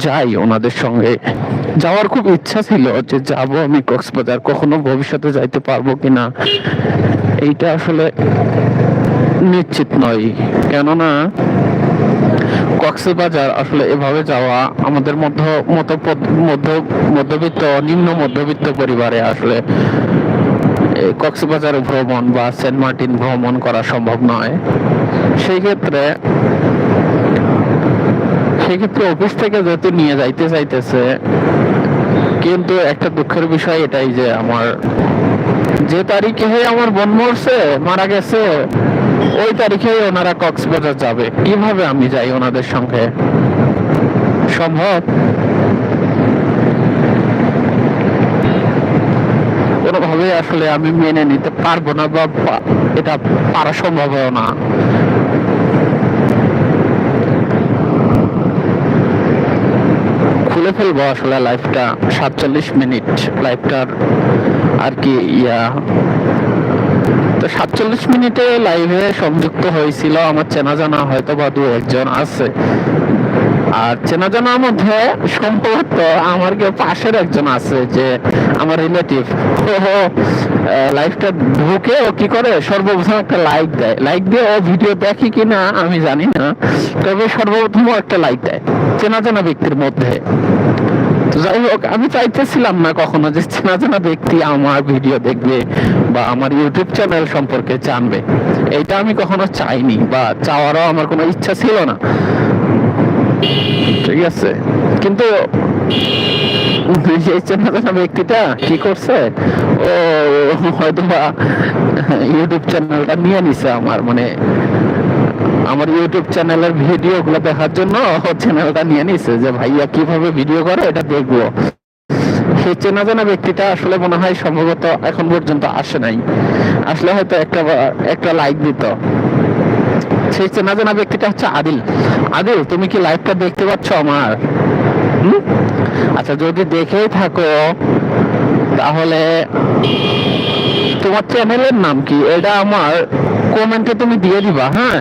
যাই ওনাদের সঙ্গে। যাওয়ার খুব ইচ্ছা ছিল যে যাব আমি কক্সবাজার, কখনো ভবিষ্যতে যাইতে পারবো কিনা এইটা আসলে নিশ্চিত নয়। কেননা কক্সবাজার আসলে এভাবে যাওয়া আমাদের মধ্যবিত্ত নিম্ন মধ্যবিত্ত পরিবারে আসলে কক্সবাজার ভ্রমণ বা সেন্ট মার্টিন ভ্রমণ করা সম্ভব নয়। সেই ক্ষেত্রে অফিস থেকে যেহেতু নিয়ে যাইতে চাইতেছে, কিন্তু একটা দুঃখের বিষয় এটাই যে আমার যে তারিখে আমার বোন মারা গেছে, ওই তারিখে ওনারা কক্সবাজার যাবে। কিভাবে আমি যাই ওনাদের সঙ্গে? সম্ভব? কোনোভাবে আসলে আমি মেনে নিতে পারবো না, বা এটা পারা সম্ভব না। খুলে ফেলবো আসলে লাইফটা 47 মিনিট লাইফটার আর কি তো 47 মিনিটে লাইভে সংযুক্ত হয়েছিল আমার চেনা জানা হয়তো বা দু একজন আছে। আর চেনা জানার মধ্যে সম্ভবত আমার কেউ পাশের একজন আছে, যে আমার রিলেটিভ। ও লাইভটা ঢুকে ও কি করে, সর্বপ্রথম একটা লাইক দেয়। লাইক দিয়ে ও ভিডিও দেখি কিনা আমি জানি না, তবে সর্বপ্রথম একটা লাইক দেয় চেনা জানা ব্যক্তির মধ্যে। যাই হোক, আমি চাইতেছিলাম না কখনো যে চেনা জানা ব্যক্তি আমার ভিডিও দেখবে বা আমার ইউটিউব চ্যানেল সম্পর্কে জানবে। এইটা আমি কখনো চাইনি, বা চাওয়ারও আমার কোনো ইচ্ছা ছিল না। ঠিক আছে, কিন্তু সেই চেনা জানা ব্যক্তিটা কি করছে, ও হয়তো বা ইউটিউব চ্যানেলটা নিয়ে নিছে আমার ইউটিউব চ্যানেলের ভিডিও গুলো দেখার জন্য চ্যানেলটা নিয়ে নিছে, যে ভাইয়া কিভাবে ভিডিও করে এটা দেখবো। সেই চেনা জানা ব্যক্তিটা আসলে মনে হয় সম্ভবত এখন পর্যন্ত আসে নাই, আসলে হয়তো একটা লাইক দিত। সেই চেনা জানা ব্যক্তিটা হচ্ছে আদিল। আদিল, তুমি কি লাইভটা দেখতে পাচ্ছ আমার? আচ্ছা, যদি দেখেই থাকো তাহলে তোমার চ্যানেলের নাম কি এটা আমার কমেন্টে তুমি দিয়ে দিবা। হ্যাঁ,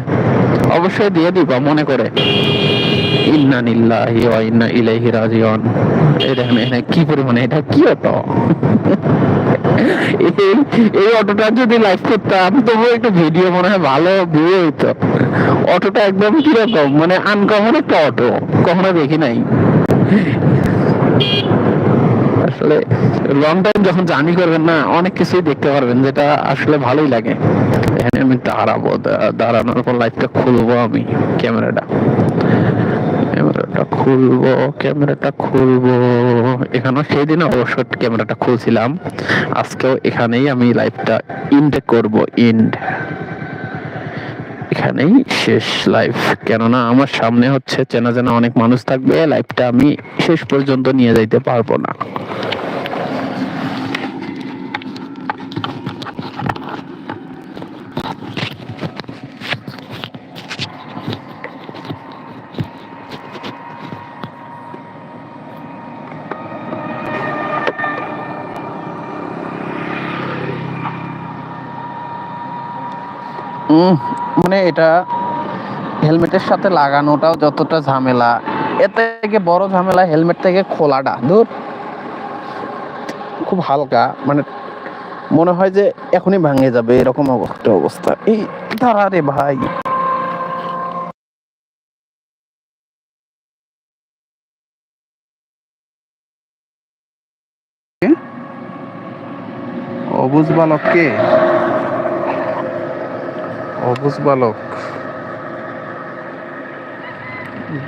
অবশ্যই দিয়ে দিবা মনে করে। ইন্না লিল্লাহি ওয়া ইন্না ইলাইহি রাজিউন। এই দেখেন এখানে কি পরিমাণে, এটা কি অটো! এই অটোটা যদি লাইভ করতাম তবু একটু ভিডিও মনে হয় ভালো ভিউ হইতো। অটোটা একদম কিরকম, মানে আনকমন একটা অটো, কখনো দেখি নাই। আসলে লং টাইম যখন জার্নি করবেন না, অনেক কিছুই দেখতে পারবেন, যেটা আসলে ভালোই লাগে। এখানে আমি দাঁড়াবো, দাঁড়ানোর পর লাইটটা খুলবো, আমি ক্যামেরাটা খুলবো। এখানেও সেদিন অবশ্য ক্যামেরাটা খুলছিলাম, আজকেও এখানেই আমি লাইভটা ইন্ড করব। এখানেই শেষ লাইভ, কেননা আমার সামনে হচ্ছে চেনা জানা অনেক মানুষ থাকবে, লাইভটা আমি শেষ পর্যন্ত নিয়ে যাইতে পারবো না। মানে এটা হেলমেটের সাথে লাগানোটাও যতটা ঝামেলা, এর থেকে বড় ঝামেলা হেলমেট থেকে খোলাটা। ধুর, খুব হালকা, মানে মনে হয় যে এখনই ভাঙে যাবে, এরকম অবস্থা। এই দাঁড়া রে ভাই, অবুঝ বালক কে? অবুঝ বালক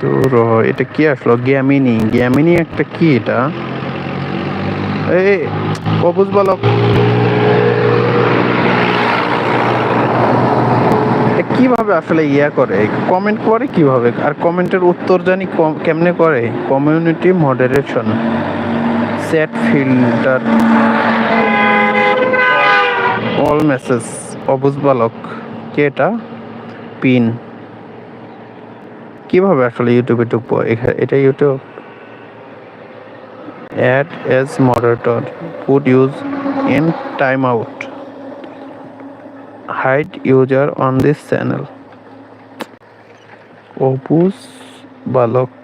দূর। এটা কি আসলো? গ্যামিনি একটা কি এটা? এই অবুঝ বালক কিভাবে আসলে করে, কমেন্ট করে কিভাবে? আর কমেন্টের উত্তর জানি কেমনে করে। Community moderation, set filter, all message. অবুঝ বালক কে এটা? পিন কিভাবে আসলে ইউটিউবে ঢুকবো? এটা YouTube. Add as moderator, put use in time out, hide user on this channel. অবুঝ বালক।